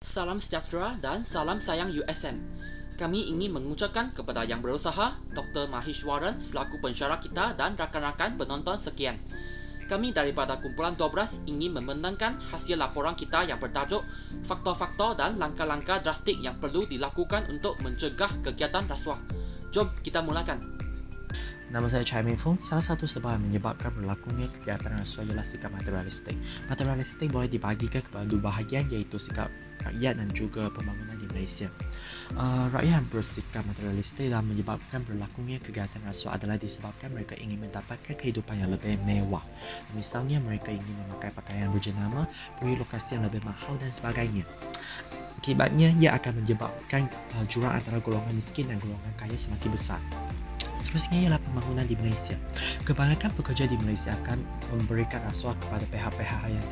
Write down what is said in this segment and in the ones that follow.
Salam sejahtera dan salam sayang USM. Kami ingin mengucapkan kepada yang berusaha, Dr. Maheshwaran selaku pensyarah kita dan rakan-rakan penonton sekian. Kami daripada kumpulan 12 ingin membentangkan hasil laporan kita yang bertajuk Faktor-faktor dan langkah-langkah drastik yang perlu dilakukan untuk mencegah kegiatan rasuah. Jom kita mulakan. Nama saya Chai Mei Fung. Salah satu sebab yang menyebabkan berlakunya kegiatan rasuah ialah sikap materialistik. Materialistik boleh dibahagikan kepada dua bahagian, iaitu sikap rakyat dan juga pembangunan di Malaysia. Rakyat yang bersikap materialistik dan menyebabkan berlakunya kegiatan rasuah adalah disebabkan mereka ingin mendapatkan kehidupan yang lebih mewah. Misalnya mereka ingin memakai pakaian berjenama, pergi lokasi yang lebih mahal dan sebagainya. Akibatnya, ia akan menyebabkan jurang antara golongan miskin dan golongan kaya semakin besar. Seterusnya ialah pembangunan di Malaysia. Kebanyakan pekerja di Malaysia akan memberikan rasuah kepada pihak-pihak yang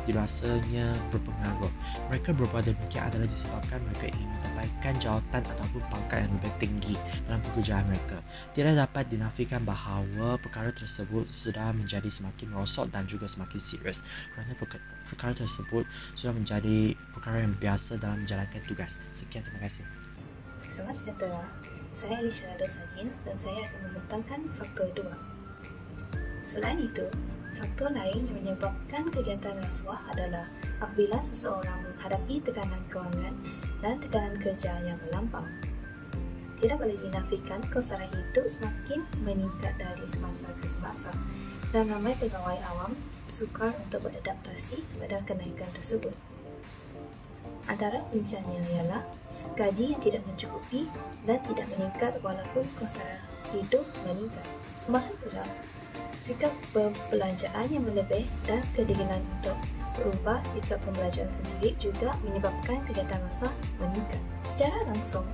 dirasanya berpengaruh. Mereka berbuat demikian adalah disebabkan mereka ingin mendapatkan jawatan ataupun pangkat yang lebih tinggi dalam pekerjaan mereka. Tidak dapat dinafikan bahawa perkara tersebut sudah menjadi semakin merosot dan juga semakin serius kerana perkara tersebut sudah menjadi perkara yang biasa dalam menjalankan tugas. Sekian, terima kasih. Salam sejahtera, saya Alicia Dosagin dan saya akan membentangkan faktor 2. Selain itu, faktor lain yang menyebabkan kegiatan rasuah adalah apabila seseorang menghadapi tekanan kewangan dan tekanan kerja yang melampau. Tidak boleh dinafikan kos sara hidup semakin meningkat dari semasa ke semasa dan ramai pegawai awam sukar untuk beradaptasi kepada kenaikan tersebut. Antara puncanya ialah gaji yang tidak mencukupi dan tidak meningkat walaupun kos sara hidup meningkat. Malah pula, sikap perbelanjaan yang melebih dan kedinginan untuk berubah sikap pembelanjaan sendiri juga menyebabkan kegiatan rasuah meningkat. Secara langsung,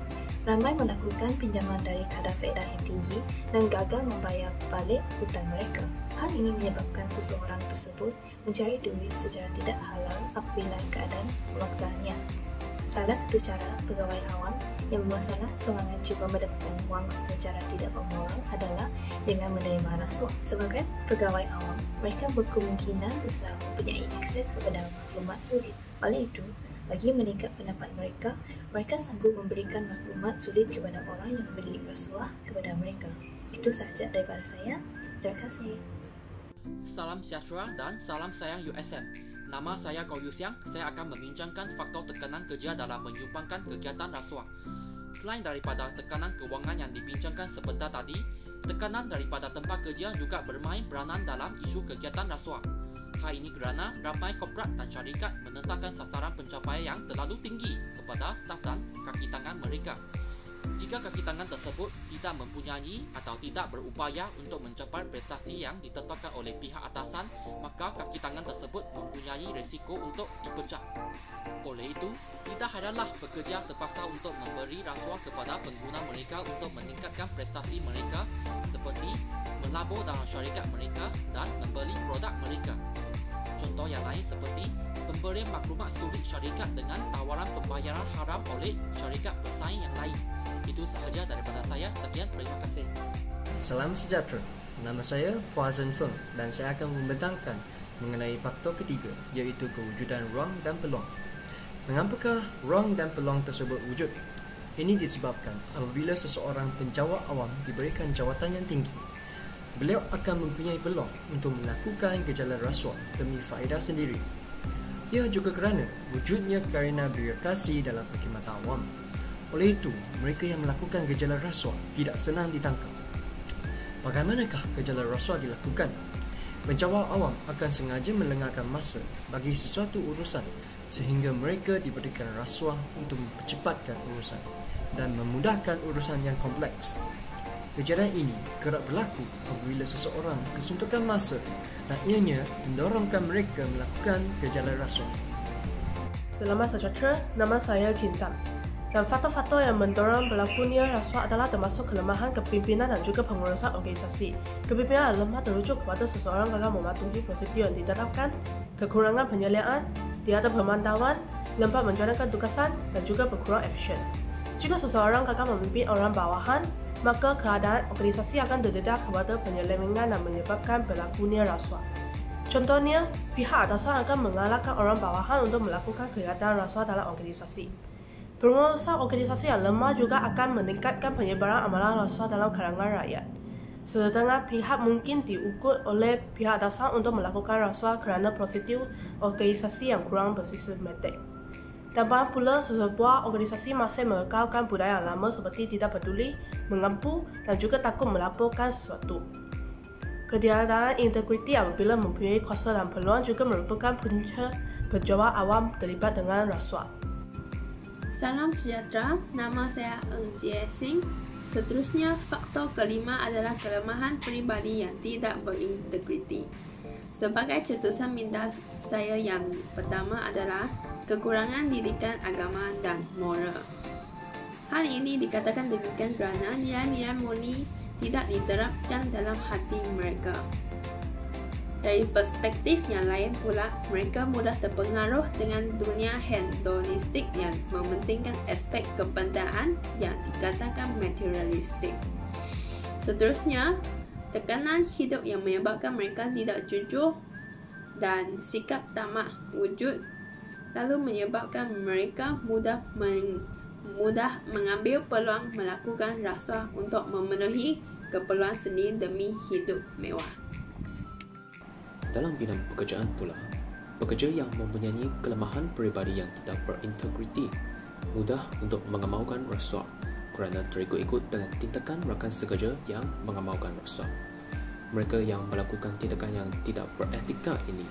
ramai melakukan pinjaman dari kadar faedah yang tinggi dan gagal membayar balik hutang mereka. Hal ini menyebabkan seseorang tersebut mencari duit secara tidak halal apabila keadaan memaksanya. Salah satu cara pegawai awam yang bermasalah kewangan cuba mendapatkan wang secara tidak bermoral adalah dengan menerima rasuah. Sebagai pegawai awam, mereka berkemungkinan besar mempunyai akses kepada maklumat sulit. Oleh itu, bagi meningkat pendapat mereka, mereka sanggup memberikan maklumat sulit kepada orang yang memberi rasuah kepada mereka. Itu sahaja daripada saya. Terima kasih. Salam sejahtera dan salam sayang USM. Nama saya Goh Yu Siang. Saya akan membincangkan faktor tekanan kerja dalam menyumbangkan kegiatan rasuah. Selain daripada tekanan kewangan yang dibincangkan sebentar tadi, tekanan daripada tempat kerja juga bermain peranan dalam isu kegiatan rasuah. Hal ini kerana ramai korporat dan syarikat menetapkan sasaran pencapaian yang terlalu tinggi kepada staf dan kaki tangan mereka. Jika kaki tangan tersebut tidak mempunyai atau tidak berupaya untuk mencapai prestasi yang ditetapkan oleh pihak atasan, maka kaki tangan tersebut mempunyai risiko untuk dipecat. Oleh itu, tidak heranlah pekerja terpaksa untuk memberi rasuah kepada pengguna mereka untuk meningkatkan prestasi mereka seperti melabur dalam syarikat mereka dan membeli produk mereka. Contoh yang lain seperti pemberian maklumat sulit syarikat dengan tawaran pembayaran haram oleh syarikat bersaing yang lain. Itu sahaja daripada saya. Sekian, terima kasih. Salam sejahtera. Nama saya Puazan Feng dan saya akan membentangkan mengenai faktor ketiga, iaitu kewujudan ruang dan peluang. Mengapakah ruang dan peluang tersebut wujud? Ini disebabkan apabila seseorang penjawat awam diberikan jawatan yang tinggi, beliau akan mempunyai peluang untuk melakukan gejala rasuah demi faedah sendiri. Ia juga kerana wujudnya karena birokrasi dalam perkhidmatan awam. Oleh itu, mereka yang melakukan gejala rasuah tidak senang ditangkap. Bagaimanakah gejala rasuah dilakukan? Penjawat awam akan sengaja melengahkan masa bagi sesuatu urusan sehingga mereka diberikan rasuah untuk mempercepatkan urusan dan memudahkan urusan yang kompleks. Kejadian ini kerap berlaku apabila seseorang kesuntukan masa dan ianya mendorongkan mereka melakukan gejala rasuah. Selamat sejahtera, nama saya Kim Zhang. Dan faktor-faktor yang mendorong berlakunya rasuah adalah termasuk kelemahan kepimpinan dan juga pengurusan organisasi. Kepimpinan yang lemah terujuk kepada seseorang gagal mematuhi prosedur yang ditetapkan, kekurangan penyeliaan, tiada pemantauan, lempat menjalankan tugasan dan juga berkurang efisien. Jika seseorang gagal memimpin orang bawahan, maka keadaan organisasi akan terdedah kepada penyelewengan dan menyebabkan berlakunya rasuah. Contohnya, pihak atasan akan mengalahkan orang bawahan untuk melakukan kegiatan rasuah dalam organisasi. Pengurusan organisasi yang lemah juga akan meningkatkan penyebaran amalan rasuah dalam kalangan rakyat. Setengah pihak mungkin diukur oleh pihak atasan untuk melakukan rasuah kerana prosedur organisasi yang kurang bersistematik. Tambahan pula, sebuah organisasi masih mengekalkan budaya yang lama seperti tidak peduli, mengampu dan juga takut melaporkan sesuatu. Ketiadaan integriti apabila mempunyai kuasa dan peluang juga merupakan punca pejabat awam terlibat dengan rasuah. Salam sejahtera, nama saya Eng Jie Sing. Seterusnya, faktor kelima adalah kelemahan peribadi yang tidak berintegriti. Sebagai cetusan minda saya yang pertama adalah kekurangan didikan agama dan moral. Hal ini dikatakan demikian kerana nilai-nilai murni tidak diterapkan dalam hati mereka. Dari perspektif yang lain pula, mereka mudah terpengaruh dengan dunia hedonistik yang mementingkan aspek kebendaan yang dikatakan materialistik. Seterusnya, tekanan hidup yang menyebabkan mereka tidak jujur dan sikap tamak wujud lalu menyebabkan mereka mudah mengambil peluang melakukan rasuah untuk memenuhi keperluan sendiri demi hidup mewah. Dalam bidang pekerjaan pula, pekerja yang mempunyai kelemahan peribadi yang tidak berintegriti mudah untuk mengamalkan rasuah kerana terikut-ikut dengan tindakan rakan sekerja yang mengamalkan rasuah. Mereka yang melakukan tindakan yang tidak beretika ini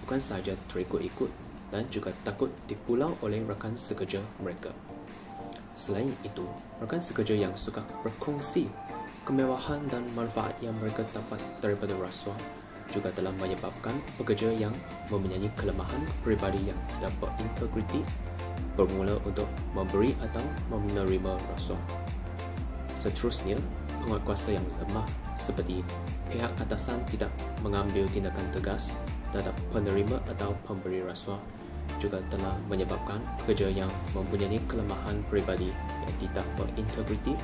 bukan sahaja terikut-ikut dan juga takut dipulau oleh rakan sekerja mereka. Selain itu, rakan sekerja yang suka berkongsi kemewahan dan manfaat yang mereka dapat daripada rasuah juga telah menyebabkan pekerja yang mempunyai kelemahan peribadi yang tidak berintegriti bermula untuk memberi atau menerima rasuah. Seterusnya, penguatkuasa yang lemah seperti pihak atasan tidak mengambil tindakan tegas terhadap penerima atau pemberi rasuah juga telah menyebabkan pekerja yang mempunyai kelemahan peribadi yang tidak berintegriti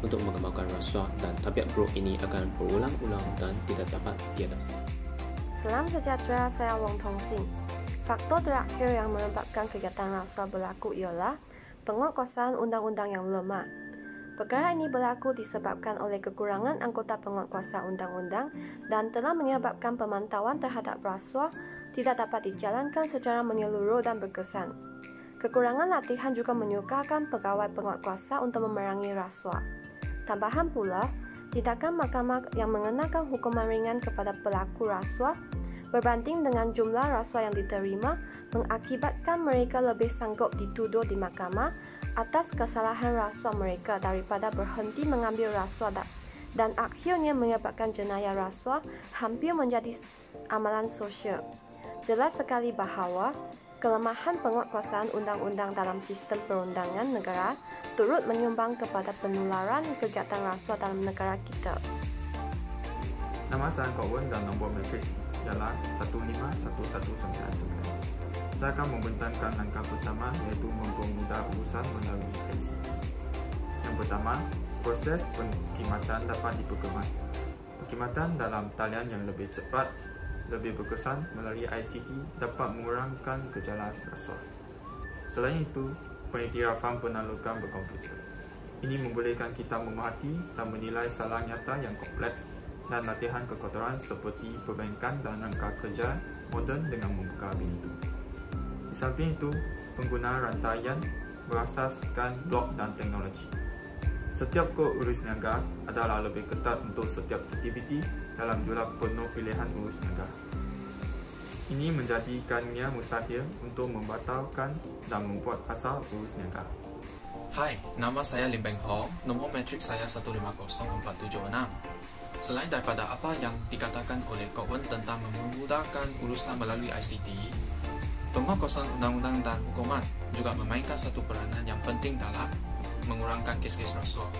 untuk mengamalkan rasuah dan tabiat buruk ini akan berulang-ulang dan tidak dapat diatasi. Salam sejahtera, saya Wong Tong Sing. Faktor terakhir yang menyebabkan kegiatan rasuah berlaku ialah penguatkuasaan undang-undang yang lemah. Perkara ini berlaku disebabkan oleh kekurangan anggota penguatkuasa undang-undang dan telah menyebabkan pemantauan terhadap rasuah tidak dapat dijalankan secara menyeluruh dan berkesan. Kekurangan latihan juga menyukarkan pegawai penguatkuasa untuk memerangi rasuah. Tambahan pula, tindakan mahkamah yang mengenakan hukuman ringan kepada pelaku rasuah berbanding dengan jumlah rasuah yang diterima mengakibatkan mereka lebih sanggup dituduh di mahkamah atas kesalahan rasuah mereka daripada berhenti mengambil rasuah dan akhirnya menyebabkan jenayah rasuah hampir menjadi amalan sosial. Jelas sekali bahawa kelemahan penguatkuasaan undang-undang dalam sistem perundangan negara turut menyumbang kepada penularan kegiatan rasuah dalam negara kita. Nama saya Kawan dan nombor matriks ialah 151199. Saya akan membentangkan langkah pertama iaitu mempermudah urusan melalui IC. Yang pertama, proses pengkhidmatan dapat diperkemas. Perkhidmatan dalam talian yang lebih cepat, lebih berkesan melalui ICT dapat mengurangkan gejala rasuah. Selain itu, pengiktirafan penaklukan berkomputer. Ini membolehkan kita memerhati dan menilai salah nyata yang kompleks dan latihan kekotoran seperti perbankan dan rangka kerja moden dengan membuka pintu. Di samping itu, penggunaan rantaian berasaskan blok dan teknologi. Setiap kod urus niaga adalah lebih ketat untuk setiap aktiviti dalam jumlah penuh pilihan urus niaga. Ini menjadikannya mustahil untuk membatalkan dan membuat asal urus niaga. Hai, nama saya Lim Beng Hong, nombor matriks saya 150476. Selain daripada apa yang dikatakan oleh Kok Wen tentang memudahkan urusan melalui ICT, penguatkuasaan undang-undang dan hukuman juga memainkan satu peranan yang penting dalam mengurangkan kes-kes rasuah.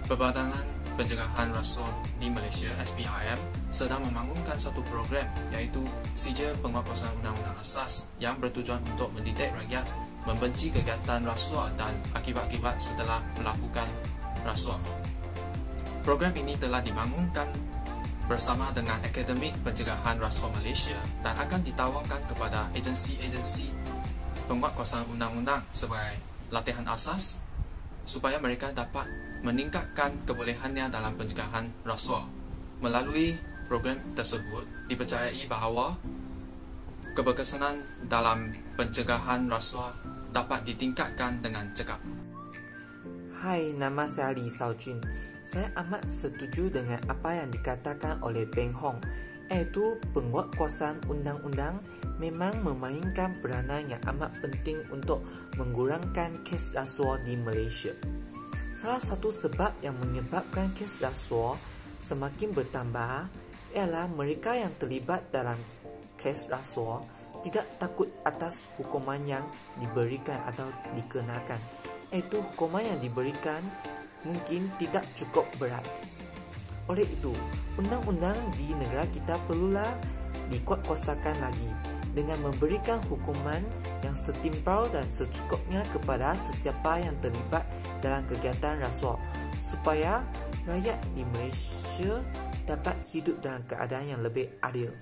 Perbadanan Pencegahan Rasuah di Malaysia (SPRM) sedang membangunkan satu program iaitu Sijil Penguatkuasaan Undang-Undang Asas yang bertujuan untuk mendidik rakyat membenci kegiatan rasuah dan akibat-akibat setelah melakukan rasuah. Program ini telah dibangunkan bersama dengan Akademik Pencegahan Rasuah Malaysia dan akan ditawarkan kepada agensi-agensi penguatkuasaan undang-undang sebagai latihan asas supaya mereka dapat meningkatkan kebolehannya dalam pencegahan rasuah. Melalui program tersebut, dipercayai bahawa keberkesanan dalam pencegahan rasuah dapat ditingkatkan dengan cekap. Hai, nama saya Li Shaojun. Saya amat setuju dengan apa yang dikatakan oleh Beng Hong, iaitu penguatkuasaan undang-undang memang memainkan peranan yang amat penting untuk mengurangkan kes rasuah di Malaysia. Salah satu sebab yang menyebabkan kes rasuah semakin bertambah ialah mereka yang terlibat dalam kes rasuah tidak takut atas hukuman yang diberikan atau dikenakan, iaitu hukuman yang diberikan mungkin tidak cukup berat. Oleh itu, undang-undang di negara kita perlulah dikuatkuasakan lagi dengan memberikan hukuman yang setimpal dan secukupnya kepada sesiapa yang terlibat dalam kegiatan rasuah supaya rakyat di Malaysia dapat hidup dalam keadaan yang lebih adil.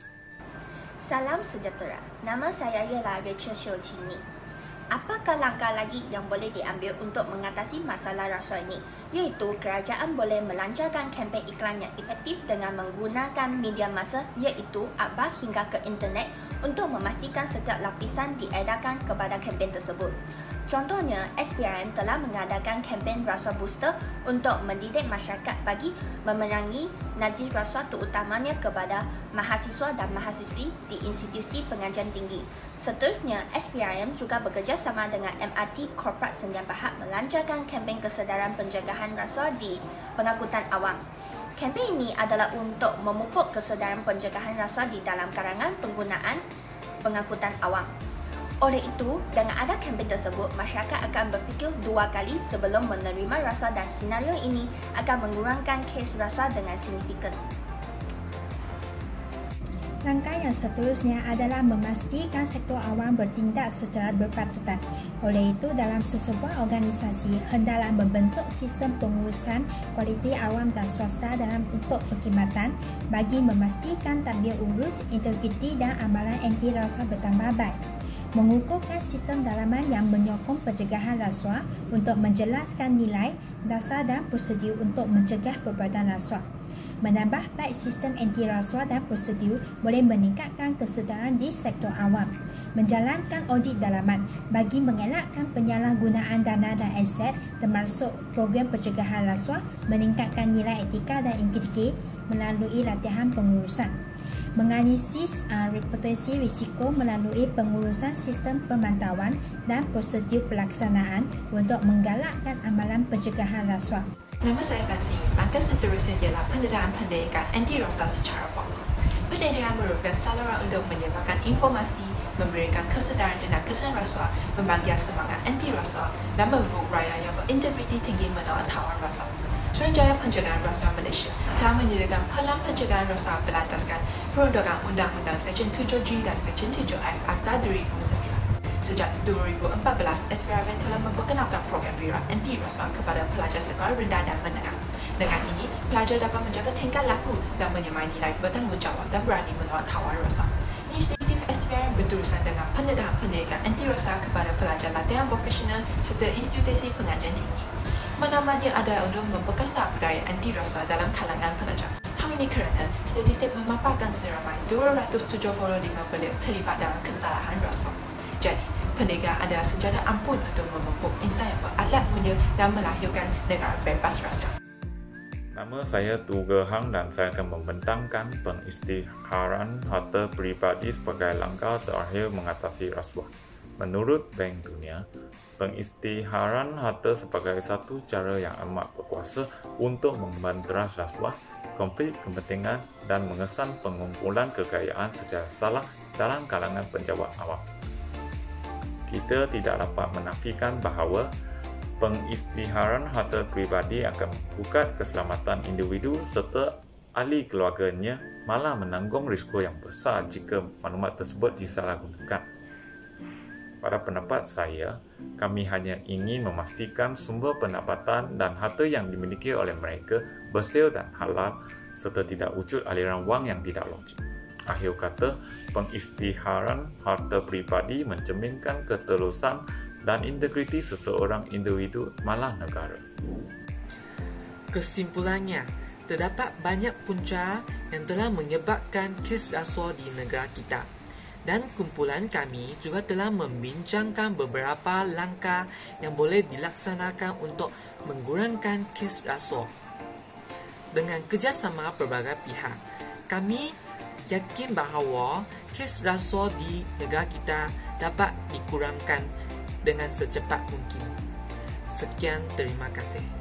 Salam sejahtera. Nama saya ialah Rachel Xiu-Qing. Apakah langkah lagi yang boleh diambil untuk mengatasi masalah rasuah ini? Iaitu kerajaan boleh melancarkan kempen iklan yang efektif dengan menggunakan media massa iaitu akhbar hingga ke internet untuk memastikan setiap lapisan diedarkan kepada kempen tersebut. Contohnya, SPRM telah mengadakan kempen rasuah booster untuk mendidik masyarakat bagi memerangi najis rasuah terutamanya kepada mahasiswa dan mahasiswi di institusi pengajian tinggi. Seterusnya, SPRM juga bekerjasama dengan MRT Korporat Sdn Bhd melancarkan kempen kesedaran pencegahan rasuah di pengangkutan awam. Kempen ini adalah untuk memupuk kesedaran pencegahan rasuah di dalam kalangan penggunaan pengangkutan awam. Oleh itu, dengan ada kempen tersebut, masyarakat akan berfikir dua kali sebelum menerima rasuah dan senario ini akan mengurangkan kes rasuah dengan signifikan. Langkah yang seterusnya adalah memastikan sektor awam bertindak secara berpatutan. Oleh itu, dalam sesebuah organisasi, hendaklah membentuk sistem pengurusan kualiti awam dan swasta dalam untuk perkhidmatan bagi memastikan tadbir urus, integriti dan amalan anti rasuah bertambah baik. Mengukuhkan sistem dalaman yang menyokong pencegahan rasuah untuk menjelaskan nilai, dasar dan prosedur untuk mencegah perbuatan rasuah. Menambah baik sistem anti rasuah dan prosedur boleh meningkatkan kesedaran di sektor awam. Menjalankan audit dalaman bagi mengelakkan penyalahgunaan dana dan aset termasuk program pencegahan rasuah, meningkatkan nilai etika dan integriti melalui latihan pengurusan. Menganalisis reputasi risiko melalui pengurusan sistem pemantauan dan prosedur pelaksanaan untuk menggalakkan amalan pencegahan rasuah. Nama saya Tan Sin Yun. Langkah seterusnya ialah pendedahan pendidikan anti rasuah secara pokok. Pendidikan merupakan saluran untuk menyebarkan informasi, memberikan kesedaran tentang kesan rasuah, membangkitkan semangat anti rasuah dan membentuk rakyat yang berintegriti tinggi menolak tawar rasuah. Suruhanjaya Pencegahan Rasuah Malaysia telah menyediakan Pelan Pencegahan Rasuah berlandaskan peruntukan Undang-Undang Seksyen 7G dan Seksyen 7F Akta 2009. Sejak 2014, SPRM telah memperkenalkan program wira anti rasuah kepada pelajar sekolah rendah dan menengah. Dengan ini, pelajar dapat menjaga tingkah laku dan menyemai nilai bertanggungjawab dan berani menolak tawar rasuah. Inisiatif SPRM berurusan dengan pendedahan pendidikan anti rasuah kepada pelajar latihan vokasional serta institusi pengajian tinggi. Menamanya adalah untuk memperkasa budaya anti rasuah dalam kalangan pelajar. Hal ini kerana statistik memaparkan seramai 275 beliau terlibat dalam kesalahan rasuah. Jadi, pendidikan adalah senjata ampuh untuk memupuk insan yang berakhlak mulia dan melahirkan negara bebas rasuah. Nama saya Tu Ge Hang dan saya akan membentangkan pengisytiharan harta peribadi sebagai langkah terakhir mengatasi rasuah. Menurut Bank Dunia, pengisytiharan harta sebagai satu cara yang amat berkuasa untuk membanteras rasuah, konflik kepentingan dan mengesan pengumpulan kekayaan secara salah dalam kalangan pejabat awam. Kita tidak dapat menafikan bahawa pengisytiharan harta peribadi akan mempukat keselamatan individu serta ahli keluarganya, malah menanggung risiko yang besar jika maklumat tersebut disalahgunakan. Pada pendapat saya, kami hanya ingin memastikan sumber pendapatan dan harta yang dimiliki oleh mereka bersih dan halal serta tidak wujud aliran wang yang tidak logik. Akhir kata, pengisytiharan harta peribadi mencerminkan ketelusan dan integriti seseorang individu malah negara. Kesimpulannya, terdapat banyak punca yang telah menyebabkan kes rasuah di negara kita. Dan kumpulan kami juga telah membincangkan beberapa langkah yang boleh dilaksanakan untuk mengurangkan kes rasuah. Dengan kerjasama pelbagai pihak, kami yakin bahawa kes rasuah di negara kita dapat dikurangkan dengan secepat mungkin. Sekian, terima kasih.